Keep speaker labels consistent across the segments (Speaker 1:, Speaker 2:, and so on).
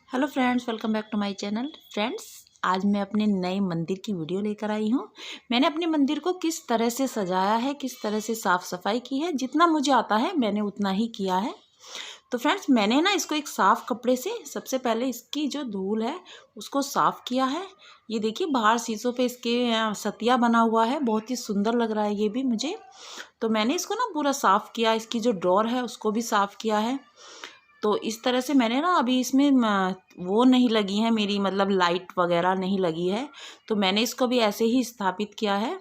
Speaker 1: Hello friends, welcome back to my channel. Friends, आज मैं अपने नए मंदिर की वीडियो लेकर आई हूँ। मैंने अपने मंदिर को किस तरह से सजाया है, किस तरह से साफ़ सफाई की है, जितना मुझे आता है मैंने उतना ही किया है। तो फ्रेंड्स, मैंने ना इसको एक साफ़ कपड़े से सबसे पहले इसकी जो धूल है उसको साफ़ किया है। ये देखिए, बाहर शीशों पे इसके सतिया बना हुआ है, बहुत ही सुंदर लग रहा है ये भी मुझे। तो मैंने इसको ना पूरा साफ़ किया, इसकी जो ड्रॉर है उसको भी साफ़ किया है। तो इस तरह से मैंने ना अभी इसमें वो नहीं लगी है मेरी, मतलब लाइट वगैरह नहीं लगी है, तो मैंने इसको भी ऐसे ही स्थापित किया है।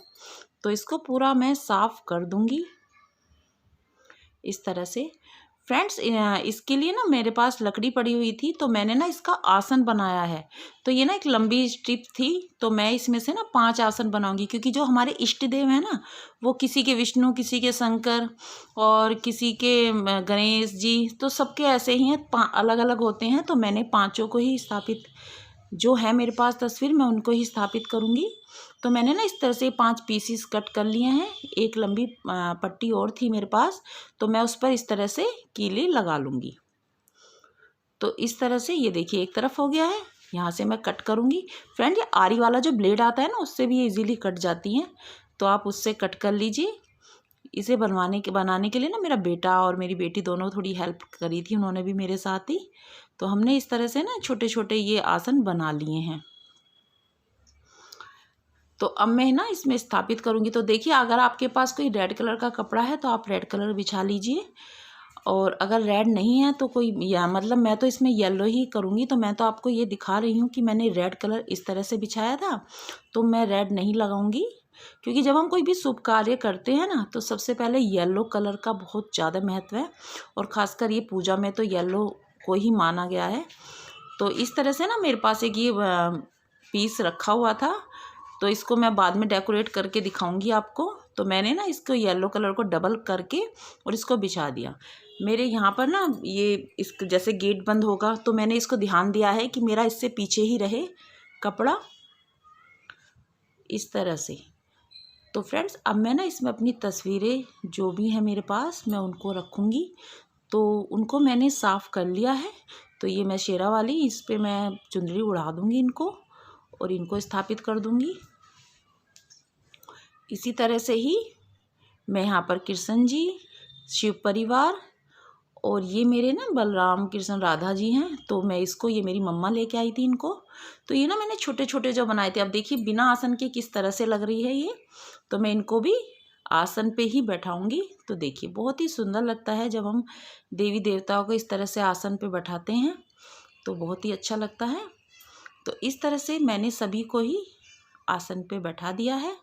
Speaker 1: तो इसको पूरा मैं साफ़ कर दूंगी इस तरह से। फ्रेंड्स, इसके लिए ना मेरे पास लकड़ी पड़ी हुई थी, तो मैंने ना इसका आसन बनाया है। तो ये ना एक लंबी स्ट्रिप थी, तो मैं इसमें से ना 5 आसन बनाऊंगी, क्योंकि जो हमारे इष्ट देव हैं ना, वो किसी के विष्णु, किसी के शंकर और किसी के गणेश जी, तो सबके ऐसे ही हैं, अलग अलग होते हैं। तो मैंने पांचों को ही स्थापित, जो है मेरे पास तस्वीर, मैं उनको ही स्थापित करूँगी। तो मैंने ना इस तरह से 5 पीसीस कट कर लिए हैं। एक लंबी पट्टी और थी मेरे पास, तो मैं उस पर इस तरह से कीली लगा लूँगी। तो इस तरह से ये देखिए, एक तरफ हो गया है, यहाँ से मैं कट करूँगी। फ्रेंड, ये आरी वाला जो ब्लेड आता है ना, उससे भी ये इजीली कट जाती हैं, तो आप उससे कट कर लीजिए। इसे बनाने के लिए ना मेरा बेटा और मेरी बेटी दोनों थोड़ी हेल्प करी थी, उन्होंने भी मेरे साथ ही। तो हमने इस तरह से ना छोटे छोटे ये आसन बना लिए हैं। तो अब मैं ना इसमें स्थापित करूँगी। तो देखिए, अगर आपके पास कोई रेड कलर का कपड़ा है तो आप रेड कलर बिछा लीजिए, और अगर रेड नहीं है तो कोई, या मतलब मैं तो इसमें येलो ही करूँगी। तो मैं तो आपको ये दिखा रही हूँ कि मैंने रेड कलर इस तरह से बिछाया था, तो मैं रेड नहीं लगाऊंगी, क्योंकि जब हम कोई भी शुभ कार्य करते हैं ना, तो सबसे पहले येलो कलर का बहुत ज़्यादा महत्व है, और ख़ासकर ये पूजा में तो येलो को ही माना गया है। तो इस तरह से ना मेरे पास एक ये पीस रखा हुआ था, तो इसको मैं बाद में डेकोरेट करके दिखाऊंगी आपको। तो मैंने ना इसको येलो कलर को डबल करके और इसको बिछा दिया। मेरे यहाँ पर ना ये इस जैसे गेट बंद होगा, तो मैंने इसको ध्यान दिया है कि मेरा इससे पीछे ही रहे कपड़ा, इस तरह से। तो फ्रेंड्स, अब मैं ना इसमें अपनी तस्वीरें जो भी हैं मेरे पास, मैं उनको रखूँगी। तो उनको मैंने साफ़ कर लिया है। तो ये मैं शेरा वाली, इस पर मैं चुनरी उड़ा दूँगी इनको, और इनको स्थापित कर दूँगी। इसी तरह से ही मैं यहाँ पर कृष्ण जी, शिव परिवार, और ये मेरे ना बलराम कृष्ण राधा जी हैं। तो मैं इसको, ये मेरी मम्मा लेके आई थी इनको। तो ये ना मैंने छोटे छोटे जो बनाए थे। अब देखिए, बिना आसन के किस तरह से लग रही है ये। तो मैं इनको भी आसन पे ही बैठाऊंगी। तो देखिए, बहुत ही सुंदर लगता है जब हम देवी देवताओं को इस तरह से आसन पे बैठाते हैं, तो बहुत ही अच्छा लगता है। तो इस तरह से मैंने सभी को ही आसन पे बैठा दिया है।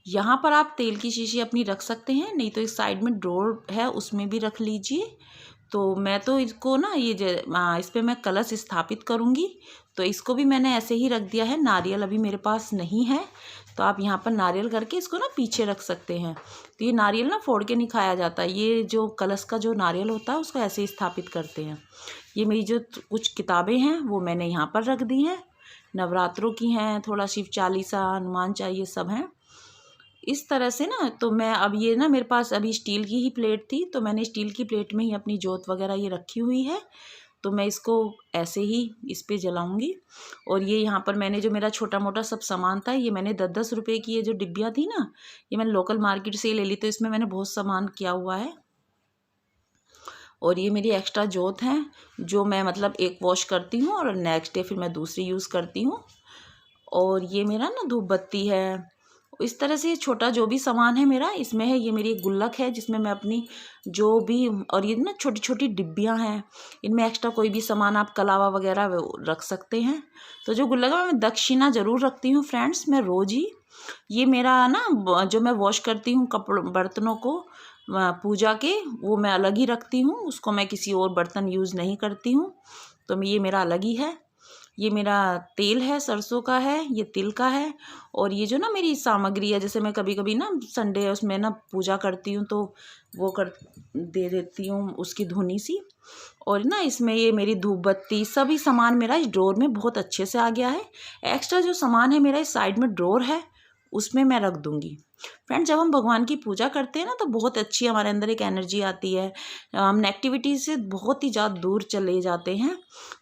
Speaker 1: यहाँ पर आप तेल की शीशी अपनी रख सकते हैं, नहीं तो इस साइड में ड्रॉर है उसमें भी रख लीजिए। तो मैं तो इसको ना इस पर मैं कलश स्थापित करूँगी, तो इसको भी मैंने ऐसे ही रख दिया है। नारियल अभी मेरे पास नहीं है, तो आप यहाँ पर नारियल करके इसको ना पीछे रख सकते हैं। तो ये नारियल ना फोड़ के नहीं खाया जाता, ये जो कलश का जो नारियल होता है उसको ऐसे ही स्थापित करते हैं। ये मेरी जो कुछ किताबें हैं वो मैंने यहाँ पर रख दी हैं, नवरात्रों की हैं, थोड़ा शिव चालीसा, हनुमान चाहिए, सब हैं इस तरह से ना। तो मैं अब ये ना मेरे पास अभी स्टील की ही प्लेट थी, तो मैंने स्टील की प्लेट में ही अपनी जोत वगैरह ये रखी हुई है। तो मैं इसको ऐसे ही इस पे जलाऊंगी। और ये यहाँ पर मैंने जो मेरा छोटा मोटा सब सामान था, ये मैंने 10-10 रुपये की ये जो डिब्बियाँ थी ना, ये मैंने लोकल मार्केट से ही ले ली। तो इसमें मैंने बहुत सामान किया हुआ है। और ये मेरी एक्स्ट्रा जोत हैं, जो मैं मतलब एक वॉश करती हूँ और नेक्स्ट डे फिर मैं दूसरी यूज़ करती हूँ। और ये मेरा ना धूप बत्ती है। इस तरह से ये छोटा जो भी सामान है मेरा इसमें है। ये मेरी एक गुल्लक है जिसमें मैं अपनी जो भी, और ये ना छोटी छोटी डिब्बियाँ हैं, इनमें एक्स्ट्रा कोई भी सामान आप कलावा वगैरह रख सकते हैं। तो जो गुल्लक है, मैं दक्षिणा ज़रूर रखती हूँ फ्रेंड्स, मैं रोज़ ही। ये मेरा ना जो मैं वॉश करती हूँ बर्तनों को पूजा के, वो मैं अलग ही रखती हूँ, उसको मैं किसी और बर्तन यूज़ नहीं करती हूँ। तो ये मेरा अलग ही है। ये मेरा तेल है, सरसों का है, ये तिल का है। और ये जो ना मेरी सामग्री है, जैसे मैं कभी कभी ना संडे उसमें ना पूजा करती हूँ, तो वो कर दे देती हूँ उसकी धुनी सी। और ना इसमें ये मेरी धूप बत्ती, सभी सामान मेरा इस ड्रॉर में बहुत अच्छे से आ गया है। एक्स्ट्रा जो सामान है मेरा इस साइड में ड्रॉर है, उसमें मैं रख दूँगी। फ्रेंड्स, जब हम भगवान की पूजा करते हैं ना तो बहुत अच्छी हमारे अंदर एक एनर्जी आती है, हम नेगेटिविटी से बहुत ही ज़्यादा दूर चले जाते हैं,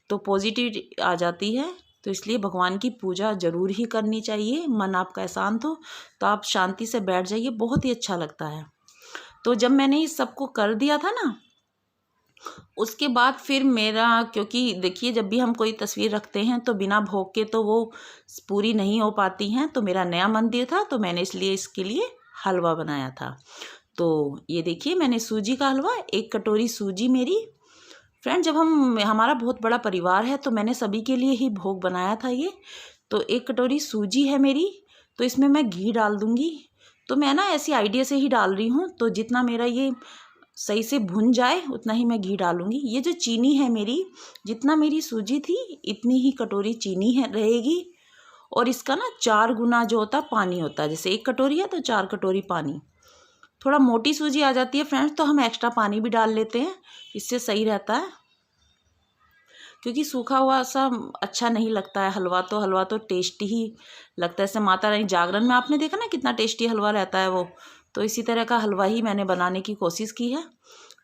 Speaker 1: तो पॉजिटिविटी आ जाती है। तो इसलिए भगवान की पूजा ज़रूर ही करनी चाहिए। मन आपका शांत हो तो आप शांति से बैठ जाइए, बहुत ही अच्छा लगता है। तो जब मैंने इस सबको कर दिया था ना, उसके बाद फिर मेरा, क्योंकि देखिए जब भी हम कोई तस्वीर रखते हैं तो बिना भोग के तो वो पूरी नहीं हो पाती हैं। तो मेरा नया मंदिर था तो मैंने इसलिए इसके लिए हलवा बनाया था। तो ये देखिए मैंने सूजी का हलवा, 1 कटोरी सूजी मेरी। फ्रेंड, जब हमारा बहुत बड़ा परिवार है तो मैंने सभी के लिए ही भोग बनाया था ये। तो 1 कटोरी सूजी है मेरी, तो इसमें मैं घी डाल दूँगी। तो मैं ना ऐसी आइडिया से ही डाल रही हूँ, तो जितना मेरा ये सही से भुन जाए उतना ही मैं घी डालूँगी। ये जो चीनी है मेरी, जितना मेरी सूजी थी इतनी ही कटोरी चीनी है रहेगी, और इसका ना 4 गुना जो होता है पानी होता है। जैसे 1 कटोरी है तो 4 कटोरी पानी। थोड़ा मोटी सूजी आ जाती है फ्रेंड्स तो हम एक्स्ट्रा पानी भी डाल लेते हैं, इससे सही रहता है, क्योंकि सूखा हुआ सा अच्छा नहीं लगता है हलवा। तो हलवा तो टेस्टी ही लगता है। जैसे माता रानी जागरण में आपने देखा ना कितना टेस्टी हलवा रहता है वो, तो इसी तरह का हलवा ही मैंने बनाने की कोशिश की है।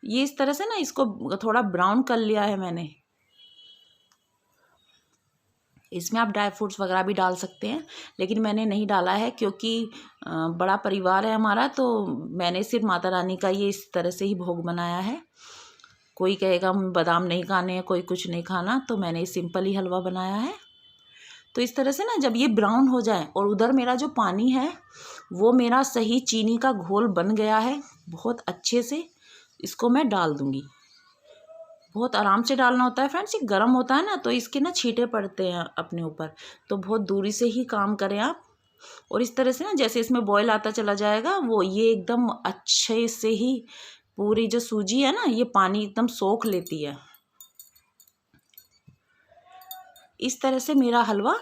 Speaker 1: ये इस तरह से ना इसको थोड़ा ब्राउन कर लिया है मैंने। इसमें आप ड्राई फ्रूट्स वगैरह भी डाल सकते हैं, लेकिन मैंने नहीं डाला है क्योंकि बड़ा परिवार है हमारा, तो मैंने सिर्फ माता रानी का ये इस तरह से ही भोग बनाया है। कोई कहेगा हम बादाम नहीं खाने हैं, कोई कुछ नहीं खाना, तो मैंने सिंपल ही हलवा बनाया है। तो इस तरह से ना जब ये ब्राउन हो जाए, और उधर मेरा जो पानी है वो मेरा सही चीनी का घोल बन गया है बहुत अच्छे से, इसको मैं डाल दूँगी। बहुत आराम से डालना होता है फ्रेंड्स, ये गर्म होता है ना तो इसके ना छींटे पड़ते हैं अपने ऊपर, तो बहुत दूरी से ही काम करें आप। और इस तरह से ना जैसे इसमें बॉयल आता चला जाएगा, वो ये एकदम अच्छे से ही पूरी जो सूजी है ना ये पानी एकदम सोख लेती है। इस तरह से मेरा हलवा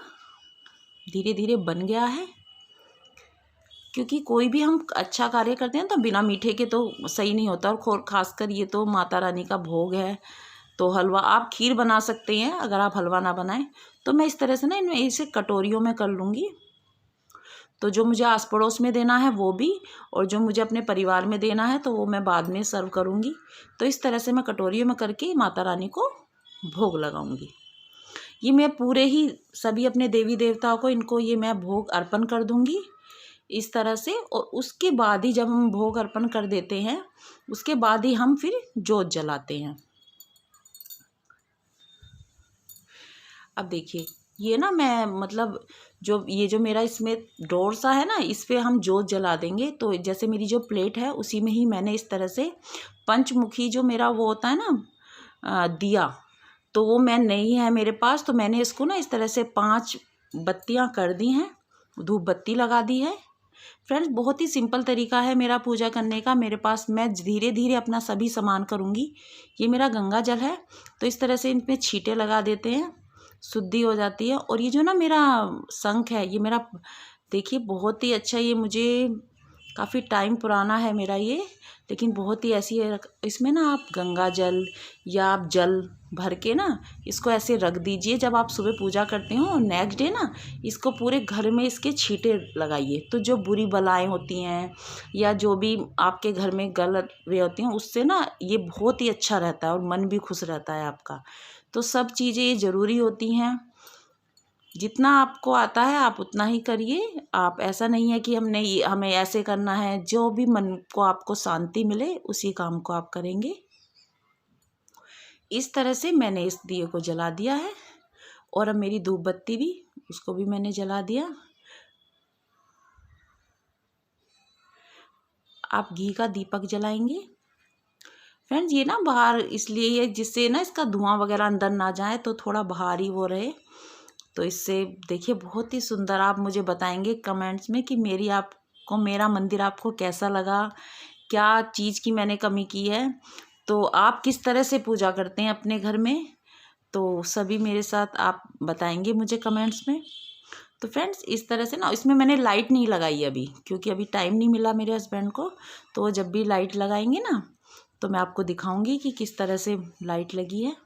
Speaker 1: धीरे धीरे बन गया है, क्योंकि कोई भी हम अच्छा कार्य करते हैं तो बिना मीठे के तो सही नहीं होता, और खासकर ये तो माता रानी का भोग है। तो हलवा आप खीर बना सकते हैं अगर आप हलवा ना बनाएं। तो मैं इस तरह से ना इनमें इसे कटोरियों में कर लूँगी, तो जो मुझे आस पड़ोस में देना है वो भी, और जो मुझे अपने परिवार में देना है तो वो मैं बाद में सर्व करूँगी। तो इस तरह से मैं कटोरियों में करके माता रानी को भोग लगाऊँगी। ये मैं पूरे ही सभी अपने देवी देवताओं को इनको ये मैं भोग अर्पण कर दूँगी इस तरह से। और उसके बाद ही जब हम भोग अर्पण कर देते हैं उसके बाद ही हम फिर जोत जलाते हैं। अब देखिए ये ना मैं मतलब जो मेरा इसमें डोर सा है ना, इस पे हम जोत जला देंगे। तो जैसे मेरी जो प्लेट है उसी में ही मैंने इस तरह से पंचमुखी जो मेरा वो होता है ना दिया, तो वो मैं नहीं है मेरे पास, तो मैंने इसको ना इस तरह से 5 बत्तियां कर दी हैं, धूप बत्ती लगा दी है। फ्रेंड्स, बहुत ही सिंपल तरीका है मेरा पूजा करने का। मेरे पास मैं धीरे धीरे अपना सभी सामान करूँगी। ये मेरा गंगा जल है, तो इस तरह से इन पे छींटे लगा देते हैं, शुद्धि हो जाती है। और ये जो ना मेरा शंख है, ये मेरा देखिए बहुत ही अच्छा, ये मुझे काफ़ी टाइम पुराना है मेरा ये, लेकिन बहुत ही ऐसी है। इसमें ना आप गंगा जल या आप जल भर के ना इसको ऐसे रख दीजिए जब आप सुबह पूजा करते हो, और नेक्स्ट डे ना इसको पूरे घर में इसके छींटे लगाइए। तो जो बुरी बलाएं होती हैं या जो भी आपके घर में गलत वे होती हैं उससे ना ये बहुत ही अच्छा रहता है, और मन भी खुश रहता है आपका। तो सब चीज़ें ये ज़रूरी होती हैं। जितना आपको आता है आप उतना ही करिए। आप ऐसा नहीं है कि हमें ऐसे करना है, जो भी मन को आपको शांति मिले उसी काम को आप करेंगे। इस तरह से मैंने इस दिए को जला दिया है, और अब मेरी धूप बत्ती भी, उसको भी मैंने जला दिया। आप घी का दीपक जलाएंगे। फ्रेंड्स, ये ना बाहर इसलिए है जिससे ना इसका धुआं वगैरह अंदर ना जाए, तो थोड़ा बाहर ही वो रहे। तो इससे देखिए बहुत ही सुंदर, आप मुझे बताएंगे कमेंट्स में कि मेरा मंदिर आपको कैसा लगा, क्या चीज़ की मैंने कमी की है, तो आप किस तरह से पूजा करते हैं अपने घर में, तो सभी मेरे साथ आप बताएंगे मुझे कमेंट्स में। तो फ्रेंड्स, इस तरह से ना इसमें मैंने लाइट नहीं लगाई अभी, क्योंकि अभी टाइम नहीं मिला मेरे हस्बैंड को। तो जब भी लाइट लगाएंगे ना तो मैं आपको दिखाऊंगी कि किस तरह से लाइट लगी है।